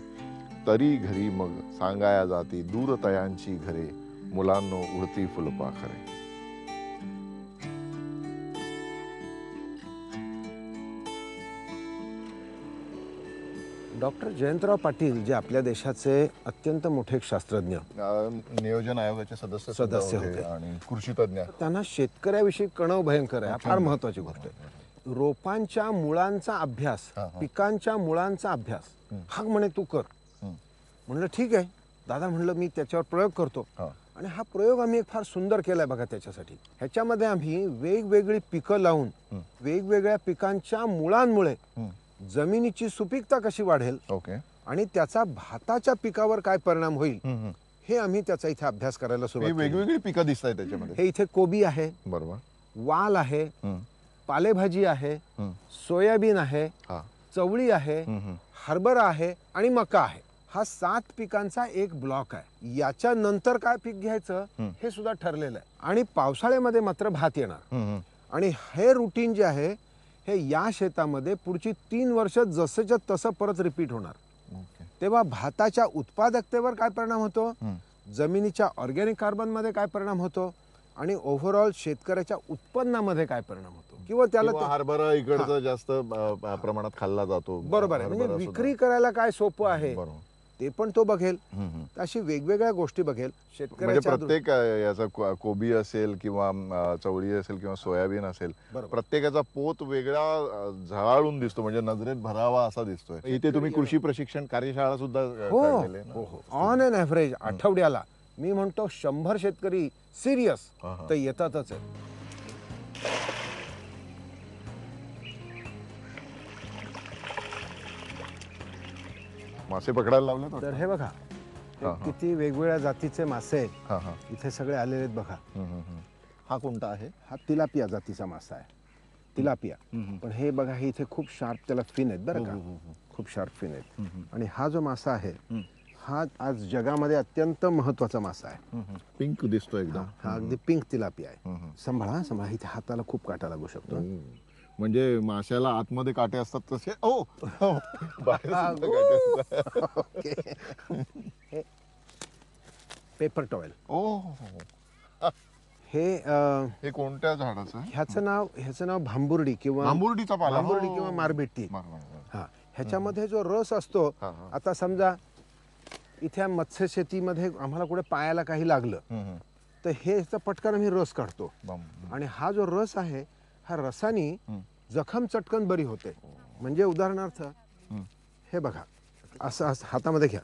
तरी घरी मग सांगाया जाती, दूर तयांची घरे, मुलांनो उडती फुलपाखरे. डॉक्टर जयंतराव पाटील जे आपल्या देशाचे अत्यंत मोठे एक शास्त्रज्ञ, नियोजन आयोगाचे सदस्य सदस्य सुद्धा होते. आणि कृषी तज्ञ. त्यांना शेतकऱ्याविषयी कणव भयंकर आहे. फार महत्वाची गोष्ट आहे. रोपांच्या मुळांचा अभ्यास, पिकांच्या मुळांचा अभ्यास हा म्हणे तू कर. म्हणलं ठीक आहे दादा, म्हणलं मी त्याच्यावर प्रयोग करतो. आणि हा प्रयोग आम्ही एक फार सुंदर केलाय बघा. त्याच्यासाठी ह्याच्यामध्ये आम्ही वेगवेगळी पिकं लावून वेगवेगळ्या पिकांच्या मुळांमुळे जमिनीची सुपीकता कशी वाढेल ओके आणि त्याचा भाताच्या पिकावर काय परिणाम होईल हे आम्ही त्याचा इथे अभ्यास करायला सुरुवात केली. वेगवेगळी पिकं दिसत आहेत त्याच्यामध्ये. हे इथे कोबी आहे, बरोबर, वाल आहे, पालेभाजी आहे, सोयाबीन आहे, चवळी आहे, हरभरा आहे आणि मका आहे. हा 7 पिकांचा एक ब्लॉक आहे. याच्या नंतर काय पीक घ्यायचं हे सुद्धा ठरलेलं आहे. आणि पावसाळ्यामध्ये मात्र भात येणार. आणि हे रुटीन जे आहे हे या शेतामध्ये पुढची 3 वर्ष जसंच्या तसं परत रिपीट होणार. तेव्हा भाताच्या उत्पादकतेवर काय परिणाम होतो, जमिनीच्या ऑर्गॅनिक कार्बन मध्ये काय परिणाम होतो आणि ओव्हरऑल शेतकऱ्याच्या उत्पन्नामध्ये काय परिणाम होतो किंवा त्याला हरभरा इकडचा जास्त प्रमाणात खाल्ला जातो. बरोबर आहे. म्हणजे विक्री करायला काय सोपं आहे ते पण तो बघेल. अशी वेगवेगळ्या गोष्टी बघेल. शेतकऱ्याच्या प्रत्येक याचा कोबी असेल किंवा चवळी असेल किंवा सोयाबीन असेल, प्रत्येकाचा पोत वेगळा झळाळून दिसतो, म्हणजे नजरेत भरावा असा दिसतोय. इथे तुम्ही कृषी प्रशिक्षण कार्यशाळा सुद्धा ऑन एन ऍव्हरेज आठवड्याला मी म्हणतो 100 शेतकरी सिरियस तर येतातच आहे. मासे पकडायला लावले तर हे बघा किती वेगवेगळ्या जातीचे मासे इथे सगळे आलेले आहेत बघा. हा कोणता आहे? हा तिलापिया जातीचा मासा आहे. तिलापिया. पण हे बघा हे इथे खूप शार्प त्याला फिन आहेत बरं का, खूप शार्प फिन आहेत. आणि हा जो मासा आहे हा आज जगामध्ये अत्यंत महत्वाचा मासा आहे. पिंक दिसतो एकदम. हा अगदी पिंक तिलापिया आहे. सांभाळा सांभाळा, इथे हाताला खूप काटा लागू शकतो. म्हणजे माशाला आतमध्ये काटे असतात तसे पेपर टॉवेल. हे कोणत्या झाडाचं? ह्याचं नाव भांबुर्डी किंवा भांबुर्डीचा पाला, भांबुर्डी किंवा मारबेट्टी. हा, ह्याच्यामध्ये जो रस असतो, आता समजा इथे मत्स्य शेतीमध्ये आम्हाला कुठे पायाला काही लागलं तर हे पटकन आम्ही रस काढतो. आणि हा जो रस आहे हा रसानी जखम चटकन बरी होते. म्हणजे उदाहरणार्थ हे बघा असं हातामध्ये घ्या.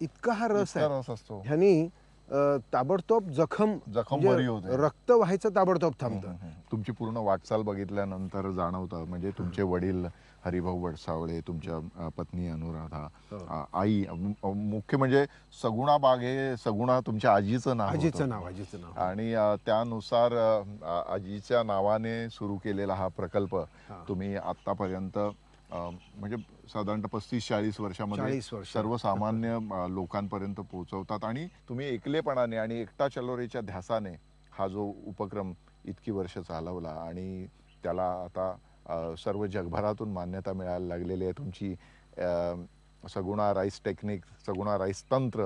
इतका हा रस आहे. ह्यानी ताबडतोब जखम बरी होते, रक्त व्हायचं ताबडतोब थांबतं. तुमची पूर्ण वाटचाल बघितल्यानंतर जाणवतं, म्हणजे तुमचे वडील हरिभाऊ वडसावळे, तुमच्या पत्नी अनुराधा, आई, मुख्य म्हणजे सगुणा बागे, सगुणा तुमच्या आजीचं नाव. आणि त्यानुसार आजीच्या नावाने सुरू केलेला हा प्रकल्प तुम्ही आतापर्यंत म्हणजे साधारणतः 35-40 वर्षामध्ये सर्वसामान्य लोकांपर्यंत पोहोचवतात. आणि तुम्ही एकलेपणाने आणि एकटा चलोरेच्या ध्यासाने हा जो उपक्रम इतकी वर्ष चालवला आणि त्याला आता सर्व जगभरातून मान्यता मिळायला लागलेली आहे. तुमची Saguna rice technique, Saguna rice तंत्र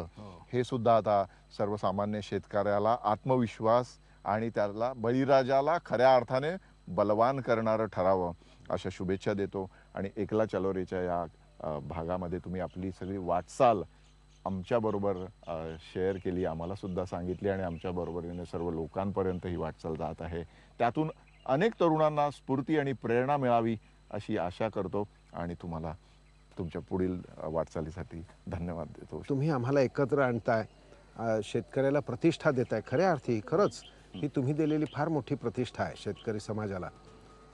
हे सुद्धा आता सर्वसामान्य शेतकऱ्याला आत्मविश्वास आणि त्याला बळीराजाला खऱ्या अर्थाने बलवान करणारं ठरावं अशा शुभेच्छा देतो. आणि एकला चलोरेच्या या भागामध्ये तुम्ही आपली सगळी वाटचाल आमच्याबरोबर शेअर केली, आम्हाला सुद्धा सांगितली आणि आमच्या बरोबरीने सर्व लोकांपर्यंत ही वाटचाल जात आहे. त्यातून अनेक तरुणांना स्फूर्ती आणि प्रेरणा मिळावी अशी आशा करतो आणि तुम्हाला तुमच्या पुढील वाटचालीसाठी धन्यवाद देतो. तुम्ही आम्हाला एकत्र आणताय, शेतकऱ्याला प्रतिष्ठा देताय. खऱ्या अर्थी खरंच ही तुम्ही दिलेली फार मोठी प्रतिष्ठा आहे शेतकरी समाजाला.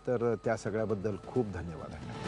तर त्या सगळ्याबद्दल खूप धन्यवाद आहे.